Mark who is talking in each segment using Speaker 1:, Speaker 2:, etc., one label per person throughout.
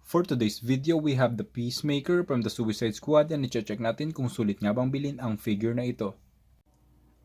Speaker 1: For today's video, we have the Peacemaker from the Suicide Squad and i-check natin kung sulit nga bang bilhin ang figure na ito.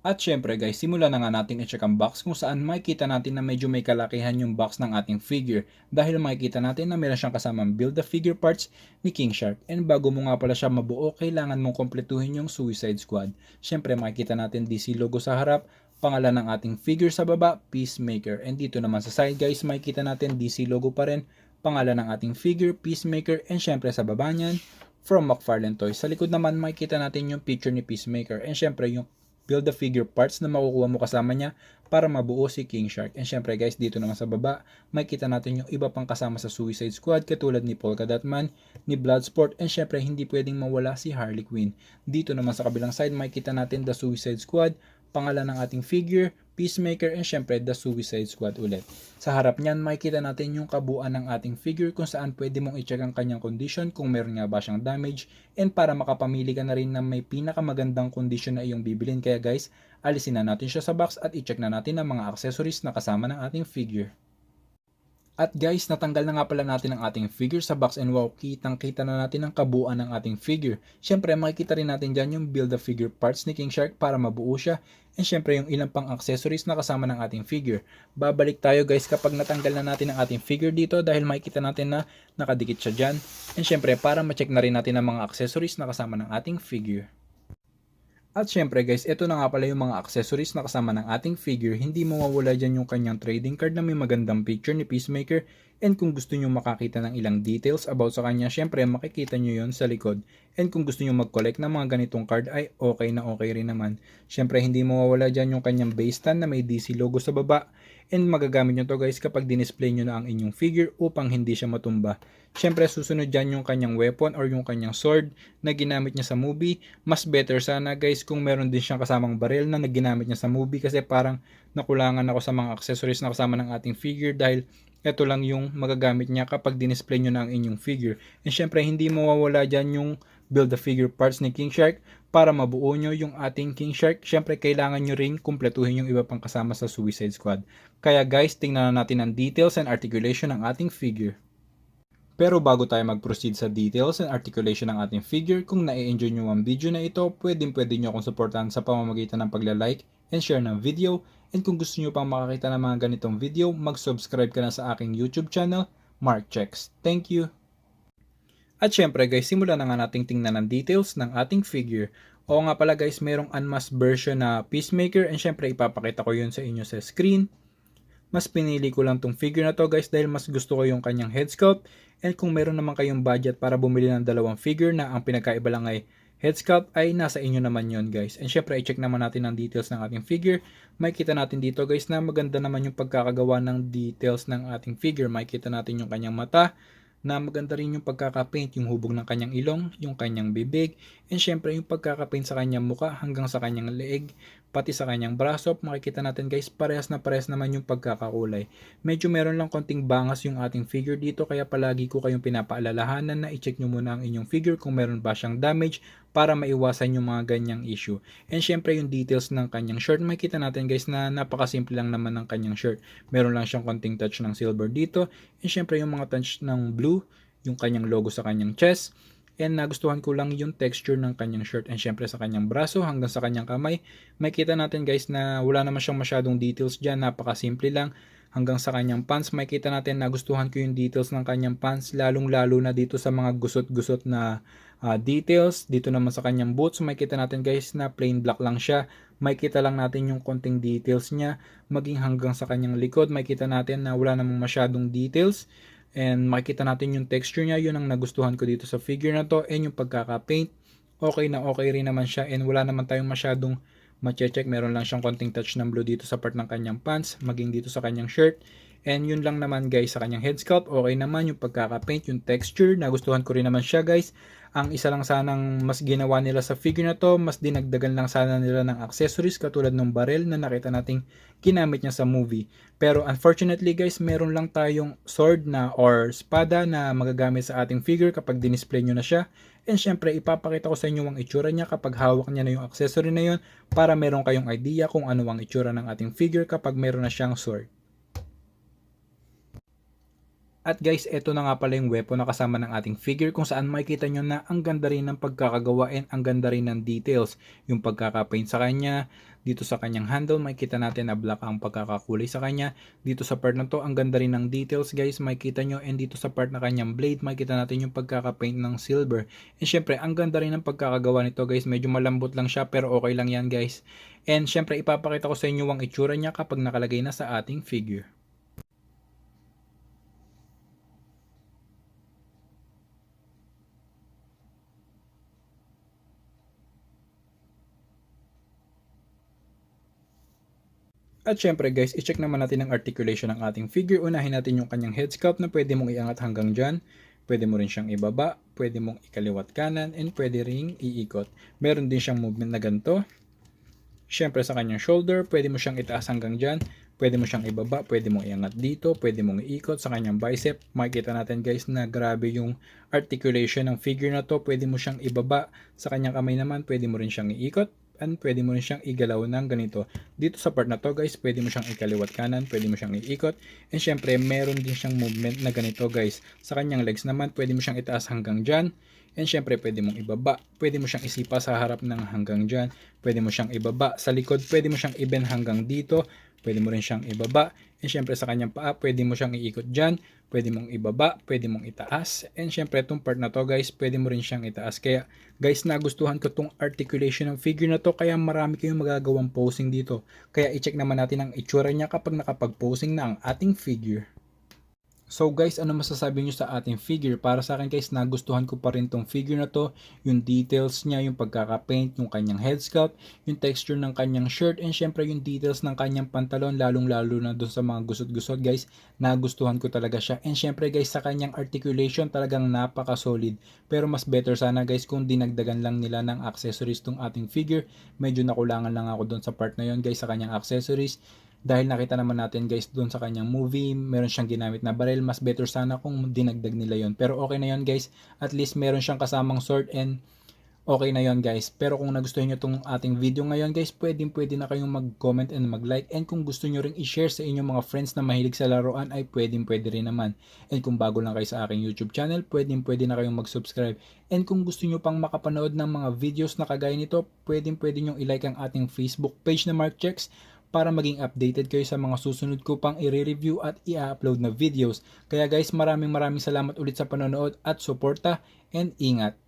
Speaker 1: At syempre guys, simulan na nga natin i-check ang box kung saan makikita natin na medyo may kalakihan yung box ng ating figure dahil makikita natin na meron siyang kasamang build the figure parts ni King Shark. And bago mo nga pala siya mabuo, kailangan mong kompletuhin yung Suicide Squad. Syempre makikita natin DC logo sa harap, pangalan ng ating figure sa baba, Peacemaker. And dito naman sa side guys, makikita natin DC logo pa rin, pangalan ng ating figure, Peacemaker, and syempre sa baba niyan, from Mcfarlane Toys. Sa likod naman makikita natin yung picture ni Peacemaker and syempre yung build the figure parts na makukuha mo kasama niya para mabuo si King Shark. And syempre guys, dito naman sa baba, makikita natin yung iba pang kasama sa Suicide Squad katulad ni Polka Dot Man, ni Bloodsport, and syempre hindi pwedeng mawala si Harley Quinn. Dito naman sa kabilang side, makikita natin the Suicide Squad, pangalan ng ating figure, Peacemaker, and syempre the Suicide Squad ulit. Sa harap niyan, makikita natin yung kabuuan ng ating figure kung saan pwede mong i-check ang kanyang condition kung meron nga ba siyang damage, and para makapamili ka na rin na may pinakamagandang condition na iyong bibilin. Kaya guys, alisin na natin siya sa box at i-check na natin ang mga accessories na kasama ng ating figure. At guys, natanggal na nga pala natin ang ating figure sa box and wow, kitang-kita na natin ang kabuuan ng ating figure. Syempre, makikita rin natin dyan yung build the figure parts ni King Shark para mabuo siya. And syempre, yung ilang pang accessories na kasama ng ating figure. Babalik tayo guys kapag natanggal na natin ang ating figure dito dahil makikita natin na nakadikit siya dyan. And syempre, para ma-check na rin natin ang mga accessories na kasama ng ating figure. At syempre guys, ito na nga pala yung mga accessories na kasama ng ating figure. Hindi mawawala dyan yung kanyang trading card na may magandang picture ni Peacemaker. And kung gusto nyo makakita ng ilang details about sa kanya, syempre makikita nyo yon sa likod. And kung gusto nyo mag-collect ng mga ganitong card ay okay na okay rin naman. Syempre hindi mawawala dyan yung kanyang base stand na may DC logo sa baba. And magagamit nyo to guys kapag dinisplay nyo na ang inyong figure upang hindi siya matumba. Syempre susunod dyan yung kanyang weapon or yung kanyang sword na ginamit niya sa movie. Mas better sana guys kung meron din siyang kasamang baril na ginamit niya sa movie kasi parang nakulangan ako sa mga accessories na kasama ng ating figure dahil ito lang yung magagamit niya kapag dinisplay nyo na ang inyong figure. And syempre hindi mawawala dyan yung build the figure parts ni King Shark para mabuo nyo yung ating King Shark. Syempre kailangan nyo rin kumpletuhin yung iba pang kasama sa Suicide Squad. Kaya guys, tingnan na natin ang details and articulation ng ating figure. Pero bago tayo mag-proceed sa details and articulation ng ating figure, kung na-enjoy nyo ang video na ito, pwede nyo akong supportahan sa pamamagitan ng pagla-like and share ng video. And kung gusto nyo pang makakita ng mga ganitong video, mag-subscribe ka na sa aking YouTube channel, Mark Checks. Thank you! At syempre guys, simulan na nga nating tingnan ang details ng ating figure. Oo nga pala guys, mayroong unmasked version na Peacemaker and syempre ipapakita ko yun sa inyo sa screen. Mas pinili ko lang tong figure na to guys dahil mas gusto ko yung kanyang head sculpt. And kung meron naman kayong budget para bumili ng dalawang figure na ang pinagkaiba lang ay head sculpt ay nasa inyo naman yon guys. And syempre i-check naman natin ang details ng ating figure. Makikita natin dito guys na maganda naman yung pagkakagawa ng details ng ating figure. Makikita natin yung kanyang mata na maganda rin yung pagkakapaint, yung hubog ng kanyang ilong, yung kanyang bibig, and syempre yung pagkakapaint sa kanyang muka hanggang sa kanyang leeg, pati sa kanyang braso. Makikita natin guys, parehas naman yung pagkakakulay. Medyo meron lang konting bangas yung ating figure dito, kaya palagi ko kayong pinapaalalahanan na i-check nyo muna ang inyong figure kung meron ba siyang damage para maiwasan yung mga ganyang issue. And syempre yung details ng kanyang shirt, makikita natin guys na napakasimple lang naman ng kanyang shirt. Meron lang siyang konting touch ng silver dito, and syempre yung mga touch ng blue, yung kanyang logo sa kanyang chest. And nagustuhan ko lang yung texture ng kanyang shirt and syempre sa kanyang braso hanggang sa kanyang kamay. Makikita natin guys na wala naman siyang masyadong details dyan, napakasimple lang. Hanggang sa kanyang pants, makikita natin nagustuhan ko yung details ng kanyang pants, lalong lalo na dito sa mga gusot-gusot na details. Dito naman sa kanyang boots, makikita natin guys na plain black lang siya. Makikita lang natin yung konting details niya, maging hanggang sa kanyang likod, makikita natin na wala namang masyadong details. And makikita natin yung texture niya, yun ang nagustuhan ko dito sa figure na to. And yung pagkaka-paint, okay na okay rin naman siya. And wala naman tayong masyadong ma-check. Meron lang siyang konting touch ng blue dito sa part ng kanyang pants, maging dito sa kanyang shirt. And yun lang naman guys sa kanyang head sculpt. Okay naman yung pagkaka-paint, yung texture, nagustuhan ko rin naman siya guys. Ang isa lang sanang mas ginawa nila sa figure na to, mas dinagdagan lang sana nila ng accessories katulad ng barrel na nakita nating ginamit niya sa movie. Pero unfortunately guys, meron lang tayong sword na or espada na magagamit sa ating figure kapag dinisplay nyo na siya. And syempre ipapakita ko sa inyo ang itsura niya kapag hawak niya na yung accessory na yun para meron kayong idea kung ano ang itsura ng ating figure kapag meron na siyang sword. At guys, eto na nga pala yung weapon na kasama ng ating figure kung saan makikita nyo na ang ganda rin ng pagkakagawa and ang ganda rin ng details. Yung pagkakapaint sa kanya, dito sa kanyang handle, makikita natin na black ang pagkakakulay sa kanya. Dito sa part na to, ang ganda rin ng details guys, makikita nyo. And dito sa part na kanyang blade, makikita natin yung pagkakapaint ng silver. And syempre, ang ganda rin ng pagkakagawa nito guys, medyo malambot lang siya pero okay lang yan guys. And syempre, ipapakita ko sa inyo ang itsura niya kapag nakalagay na sa ating figure. At syempre guys, i-check naman natin ang articulation ng ating figure. Unahin natin yung kanyang head sculpt na pwede mong iangat hanggang dyan. Pwede mo rin siyang ibaba, pwede mong ikaliwat kanan, and pwede ring iikot. Meron din siyang movement na ganito. Syempre sa kanyang shoulder, pwede mo siyang itaas hanggang dyan. Pwede mo siyang ibaba, pwede mong iangat dito, pwede mong iikot sa kanyang bicep. Makikita natin guys na grabe yung articulation ng figure na to. Pwede mo siyang ibaba, sa kanyang kamay naman, pwede mo rin siyang iikot. And pwede mo rin siyang igalaw ng ganito. Dito sa part na to guys, pwede mo siyang ikaliwat kanan, pwede mo siyang iikot. And syempre, meron din siyang movement na ganito guys. Sa kanyang legs naman, pwede mo siyang itaas hanggang dyan. And syempre, pwede mong ibaba. Pwede mo siyang isipa sa harap ng hanggang dyan. Pwede mo siyang ibaba sa likod. Pwede mo siyang i-bend hanggang dito. Pwede mo rin siyang ibaba. And syempre sa kanyang paa, pwede mo siyang iikot dyan. Pwede mong ibaba, pwede mong itaas. And syempre itong part na to guys, pwede mo rin siyang itaas. Kaya guys, nagustuhan ko itong articulation ng figure na to. Kaya marami kayong magagawang posing dito. Kaya i-check naman natin ang itsura niya kapag nakapag-posing na ang ating figure. So guys, ano masasabi nyo sa ating figure? Para sa akin guys, nagustuhan ko pa rin tong figure na to. Yung details niya, yung pagkakapaint, yung kanyang head sculpt, yung texture ng kanyang shirt, and syempre yung details ng kanyang pantalon, lalong lalo na dun sa mga gusot-gusot guys. Nagustuhan ko talaga siya. And syempre guys, sa kanyang articulation talagang napaka-solid. Pero mas better sana guys kung dinagdagan lang nila ng accessories tong ating figure. Medyo nakulangan lang ako dun sa part na yon guys, sa kanyang accessories. Dahil nakita naman natin guys doon sa kanyang movie, meron siyang ginamit na baril. Mas better sana kung dinagdag nila yon. Pero okay na yon guys. At least meron siyang kasamang sword and okay na yon guys. Pero kung nagustuhan nyo itong ating video ngayon guys, pwede na kayong mag-comment and mag-like. And kung gusto nyo ring i-share sa inyong mga friends na mahilig sa laruan, ay pwede rin naman. And kung bago lang kayo sa aking YouTube channel, pwede na kayong mag-subscribe. And kung gusto nyo pang makapanood ng mga videos na kagaya nito, pwede nyo i-like ang ating Facebook page na Mark Checks para maging updated kayo sa mga susunod ko pang i-review at i-upload na videos. Kaya guys, maraming salamat ulit sa panonood at suporta, and ingat!